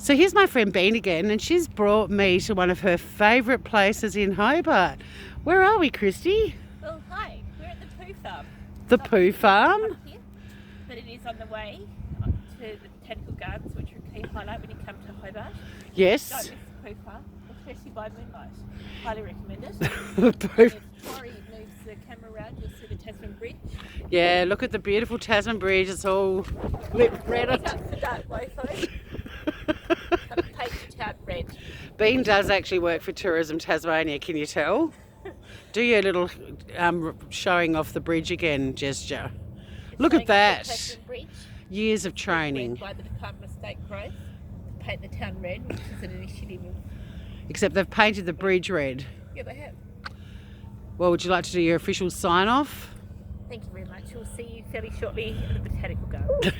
So here's my friend Bean again, and she's brought me to one of her favourite places in Hobart. Where are we, Christy? Well, hi, we're at the Poo Farm. The Poo Farm? Here, but it is on the way to the Botanical Gardens, which are a key highlight when you come to Hobart. Don't Yes. miss the Poo Farm, especially by moonlight. Highly recommend it. The And Poo- if Tori moves the camera around, you'll see the Tasman Bridge. Yeah, look at the beautiful Tasman Bridge. It's all lit red. That's the dark Mofo. Paint the town red. Bean does actually work for Tourism Tasmania, can you tell? Do your little showing off the bridge again gesture. Look at Showing off that. the Tasman Bridge. Years of Led training. by the Department of State Growth to paint the town red, which is an initiative of... Except they've painted the bridge red. Yeah, they have. Well, would you like to do your official sign-off? Thank you very much. We'll see you fairly shortly at the Botanical Gardens.